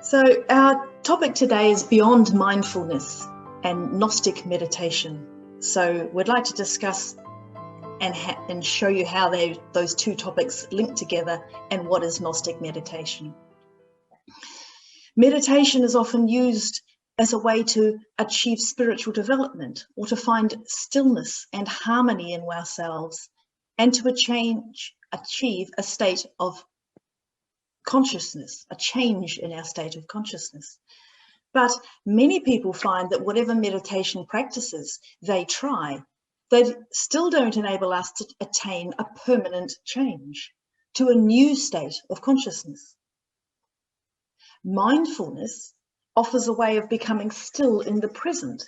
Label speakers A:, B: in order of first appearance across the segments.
A: So our topic today is beyond mindfulness and Gnostic meditation. So we'd like to discuss and show you how those two topics link together and what is Gnostic meditation. Meditation is often used as a way to achieve spiritual development or to find stillness and harmony in ourselves and to achieve a state of consciousness, a change in our state of consciousness. But many people find that whatever meditation practices they try, they still don't enable us to attain a permanent change to a new state of consciousness. Mindfulness offers a way of becoming still in the present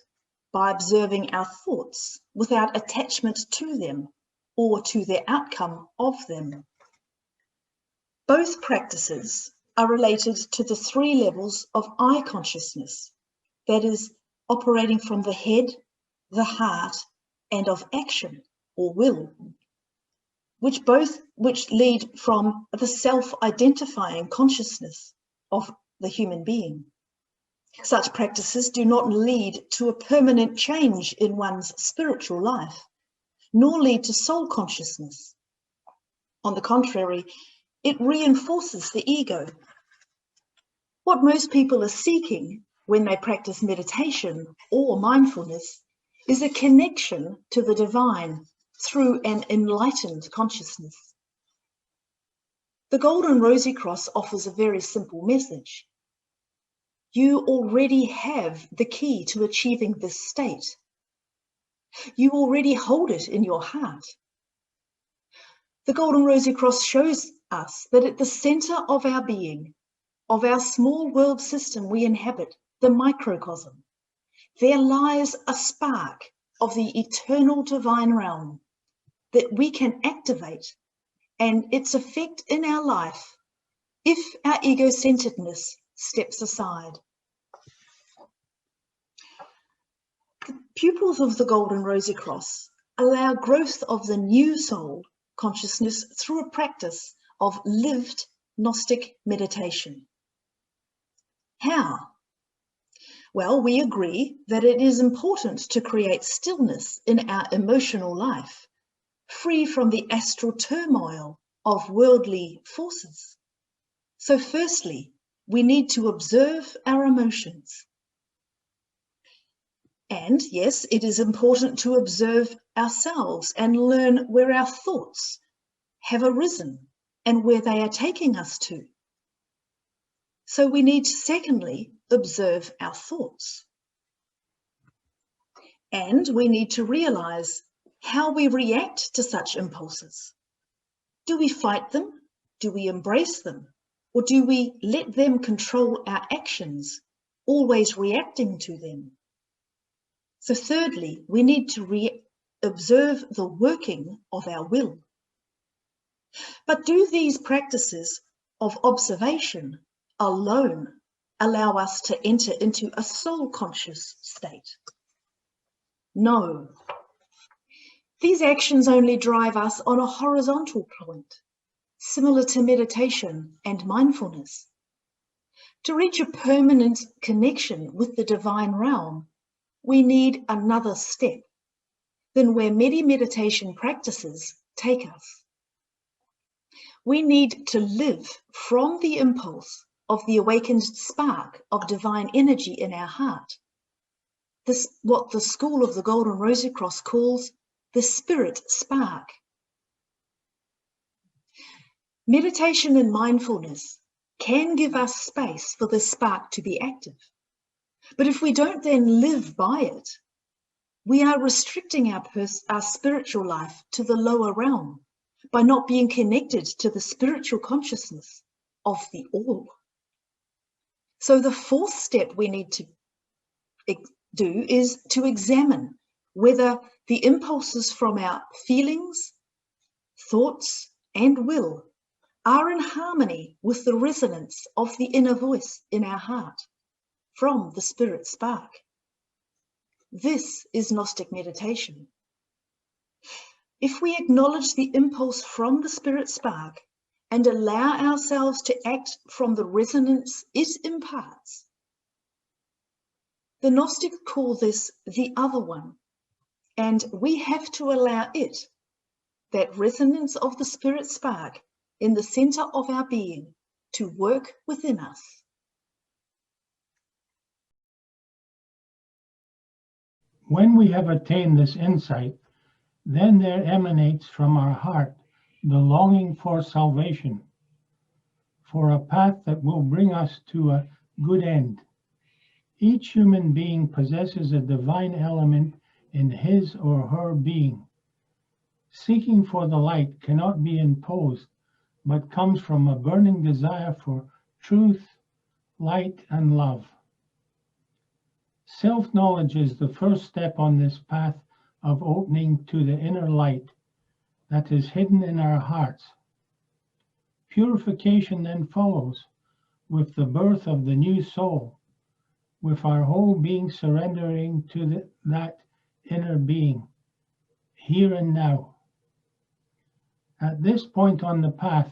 A: by observing our thoughts without attachment to them or to the outcome of them. Both practices are related to the three levels of I consciousness, that is, operating from the head, the heart, and of action or will, which lead from the self-identifying consciousness of the human being. Such practices do not lead to a permanent change in one's spiritual life, nor lead to soul consciousness. On the contrary, it reinforces the ego. What most people are seeking when they practice meditation or mindfulness is a connection to the divine through an enlightened consciousness. The Golden Rosy Cross offers a very simple message. You already have the key to achieving this state. You already hold it in your heart. The Golden Rosy Cross shows us that at the center of our being, of our small world system we inhabit, the microcosm, there lies a spark of the eternal divine realm that we can activate and its effect in our life if our ego-centeredness steps aside. The pupils of the Golden Rosy Cross allow growth of the new soul consciousness through a practice of lived Gnostic meditation. How? Well, we agree that it is important to create stillness in our emotional life, free from the astral turmoil of worldly forces. So firstly, we need to observe our emotions. And yes, it is important to observe ourselves and learn where our thoughts have arisen and where they are taking us to. So we need to, secondly, observe our thoughts. And we need to realize how we react to such impulses. Do we fight them? Do we embrace them? Or do we let them control our actions, always reacting to them? So thirdly, we need to observe the working of our will. But do these practices of observation alone allow us to enter into a soul conscious state? No. These actions only drive us on a horizontal point, similar to meditation and mindfulness. To reach a permanent connection with the divine realm, we need another step than where many meditation practices take us. We need to live from the impulse of the awakened spark of divine energy in our heart. This, what the School of the Golden Rosy Cross calls the spirit spark. Meditation and mindfulness can give us space for the spark to be active. But if we don't then live by it, we are restricting our spiritual life to the lower realm by not being connected to the spiritual consciousness of the all. So the fourth step we need to do is to examine whether the impulses from our feelings, thoughts, and will are in harmony with the resonance of the inner voice in our heart from the spirit spark. This is Gnostic meditation. If we acknowledge the impulse from the spirit spark and allow ourselves to act from the resonance it imparts. The Gnostics call this the other one, and we have to allow it, that resonance of the spirit spark in the center of our being, to work within us.
B: When we have attained this insight, then there emanates from our heart the longing for salvation, for a path that will bring us to a good end. Each human being possesses a divine element in his or her being. Seeking for the light cannot be imposed, but comes from a burning desire for truth, light, and love. Self-knowledge is the first step on this path of opening to the inner light that is hidden in our hearts. Purification then follows with the birth of the new soul, with our whole being surrendering to that inner being, here and now. At this point on the path,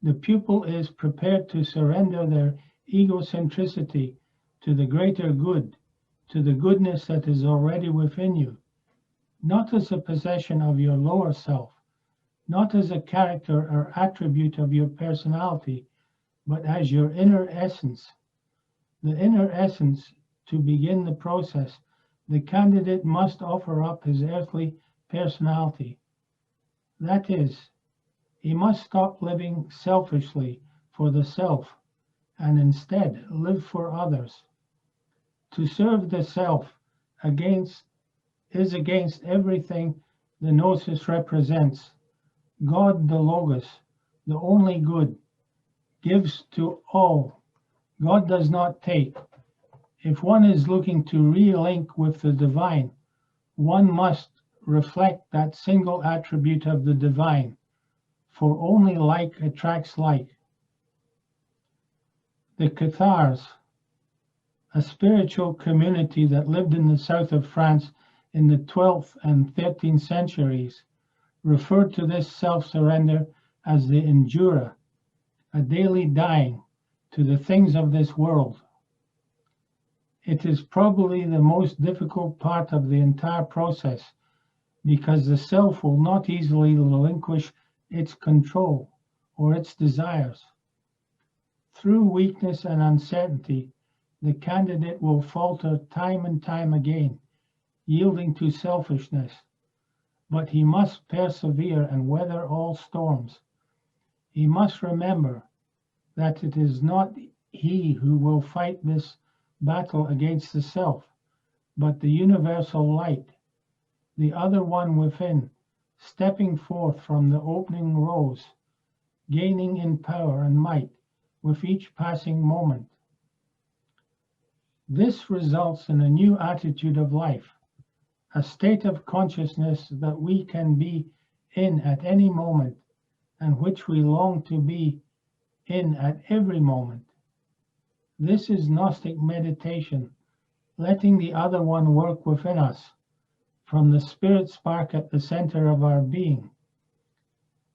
B: the pupil is prepared to surrender their egocentricity to the greater good, to the goodness that is already within you, not as a possession of your lower self, not as a character or attribute of your personality, but as your inner essence. The inner essence, to begin the process, the candidate must offer up his earthly personality. That is, he must stop living selfishly for the self and instead live for others. To serve the self is against everything the Gnosis represents. God, the Logos, the only good, gives to all. God does not take. If one is looking to re-link with the divine, one must reflect that single attribute of the divine, for only like attracts like. The Cathars, a spiritual community that lived in the south of France in the 12th and 13th centuries, referred to this self-surrender as the endura, a daily dying to the things of this world. It is probably the most difficult part of the entire process, because the self will not easily relinquish its control or its desires. Through weakness and uncertainty, the candidate will falter time and time again, yielding to selfishness. But he must persevere and weather all storms. He must remember that it is not he who will fight this battle against the self, but the universal light, the other one within, stepping forth from the opening rose, gaining in power and might with each passing moment. This results in a new attitude of life, a state of consciousness that we can be in at any moment and which we long to be in at every moment. This is Gnostic meditation, letting the other one work within us, from the spirit spark at the center of our being,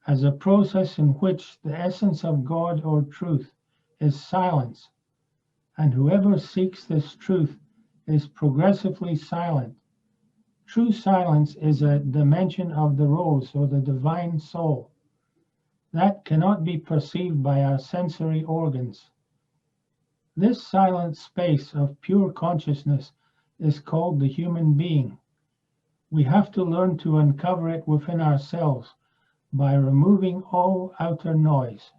B: as a process in which the essence of God or truth is silence, and whoever seeks this truth is progressively silent. True silence is a dimension of the rose or the divine soul that cannot be perceived by our sensory organs. This silent space of pure consciousness is called the human being. We have to learn to uncover it within ourselves by removing all outer noise.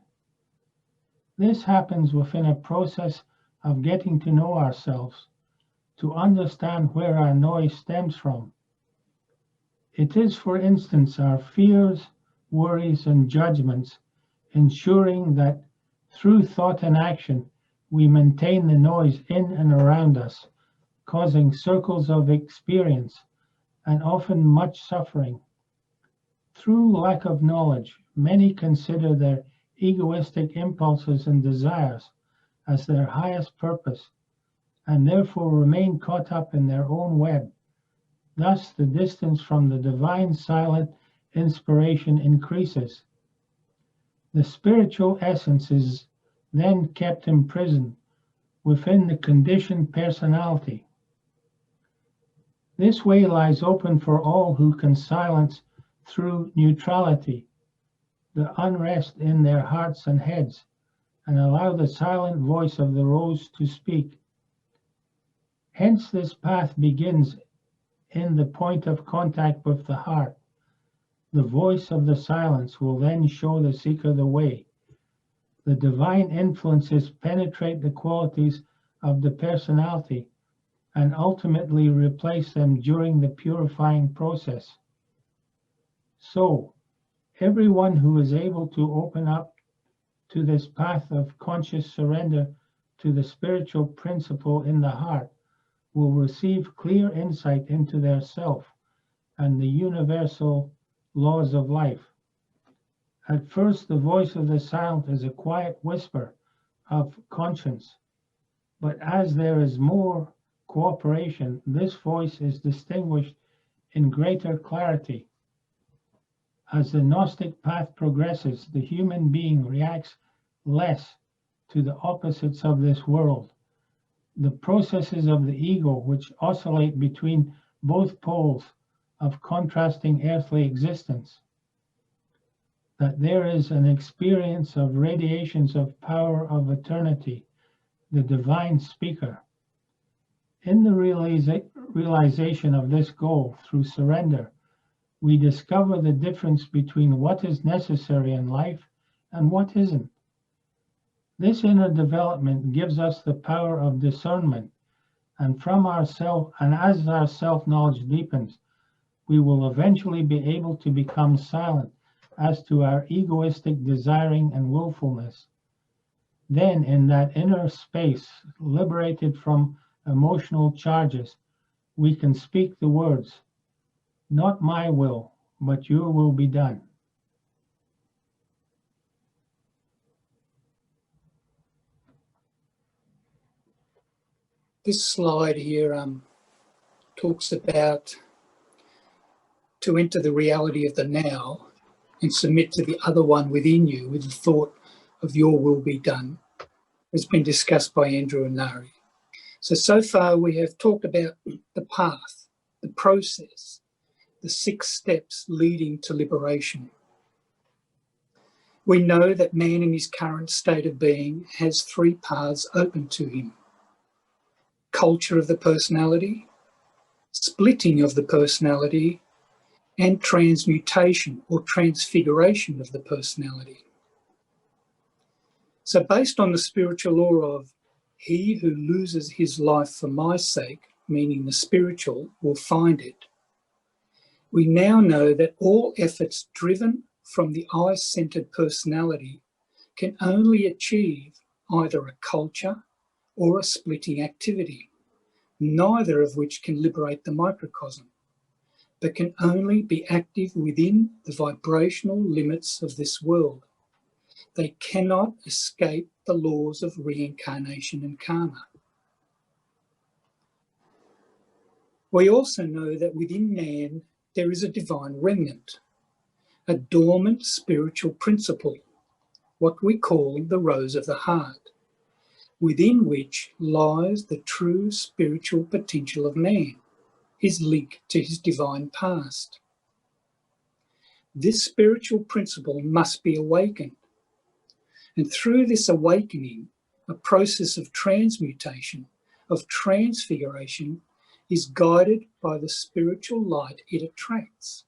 B: This happens within a process of getting to know ourselves, to understand where our noise stems from. It is, for instance, our fears, worries, and judgments, ensuring that through thought and action, we maintain the noise in and around us, causing circles of experience and often much suffering. Through lack of knowledge, many consider their egoistic impulses and desires as their highest purpose, and therefore remain caught up in their own web. Thus, the distance from the divine silent inspiration increases. The spiritual essence is then kept imprisoned within the conditioned personality. This way lies open for all who can silence through neutrality the unrest in their hearts and heads, and allow the silent voice of the rose to speak. Hence this path begins in the point of contact with the heart. The voice of the silence will then show the seeker the way. The divine influences penetrate the qualities of the personality and ultimately replace them during the purifying process. So, everyone who is able to open up to this path of conscious surrender to the spiritual principle in the heart will receive clear insight into their self and the universal laws of life. At first, the voice of the silent is a quiet whisper of conscience, but as there is more cooperation, this voice is distinguished in greater clarity. As the Gnostic path progresses, the human being reacts less to the opposites of this world. The processes of the ego, which oscillate between both poles of contrasting earthly existence, that there is an experience of radiations of power of eternity, the divine speaker. In the realization of this goal through surrender, we discover the difference between what is necessary in life and what isn't. This inner development gives us the power of discernment, and as our self-knowledge deepens, we will eventually be able to become silent as to our egoistic desiring and willfulness. Then, in that inner space, liberated from emotional charges, we can speak the words, "Not my will, but your will be done."
C: This slide here talks about to enter the reality of the now and submit to the other one within you with the thought of your will be done. It's been discussed by Andrew and Nari. So far we have talked about the path, the process, the 6 steps leading to liberation. We know that man in his current state of being has 3 paths open to him: culture of the personality, splitting of the personality, and transmutation or transfiguration of the personality. So based on the spiritual law of he who loses his life for my sake, meaning the spiritual, will find it, we now know that all efforts driven from the I-centered personality can only achieve either a culture or a splitting activity, neither of which can liberate the microcosm, but can only be active within the vibrational limits of this world. They cannot escape the laws of reincarnation and karma. We also know that within man there is a divine remnant, a dormant spiritual principle, what we call the rose of the heart, within which lies the true spiritual potential of man, his link to his divine past. This spiritual principle must be awakened, and through this awakening, a process of transmutation, of transfiguration, is guided by the spiritual light it attracts.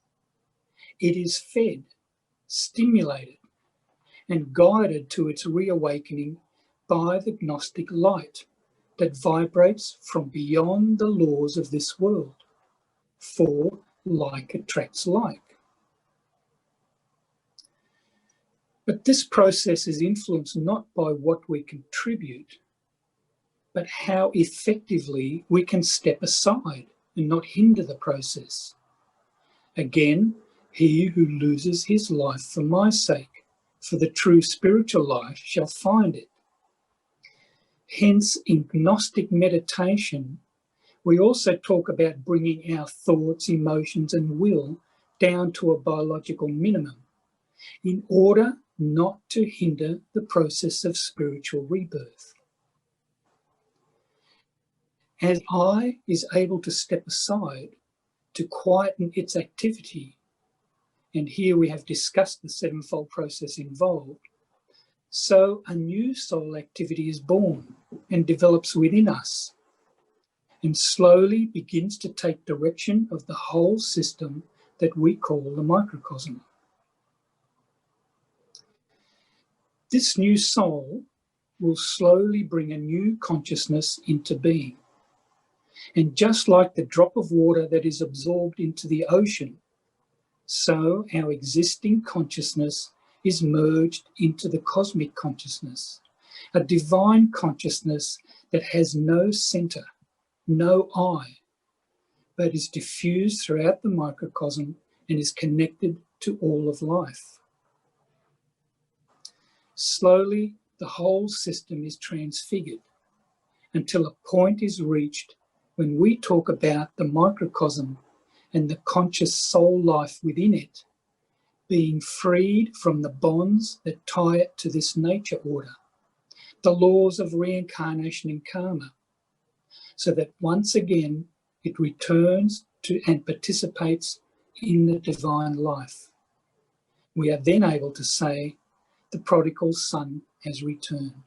C: It is fed, stimulated, and guided to its reawakening by the Gnostic light that vibrates from beyond the laws of this world. For like attracts like. But this process is influenced not by what we contribute, but how effectively we can step aside and not hinder the process. Again, he who loses his life for my sake, for the true spiritual life, shall find it. Hence, in Gnostic meditation, we also talk about bringing our thoughts, emotions, and will down to a biological minimum in order not to hinder the process of spiritual rebirth. As I is able to step aside to quieten its activity, and here we have discussed the sevenfold process involved, so a new soul activity is born and develops within us and slowly begins to take direction of the whole system that we call the microcosm. This new soul will slowly bring a new consciousness into being. And just like the drop of water that is absorbed into the ocean, so our existing consciousness is merged into the cosmic consciousness, a divine consciousness that has no center, no I, but is diffused throughout the microcosm and is connected to all of life. Slowly, the whole system is transfigured until a point is reached when we talk about the microcosm and the conscious soul life within it being freed from the bonds that tie it to this nature order, the laws of reincarnation and karma, so that once again it returns to and participates in the divine life. We are then able to say, the prodigal son has returned.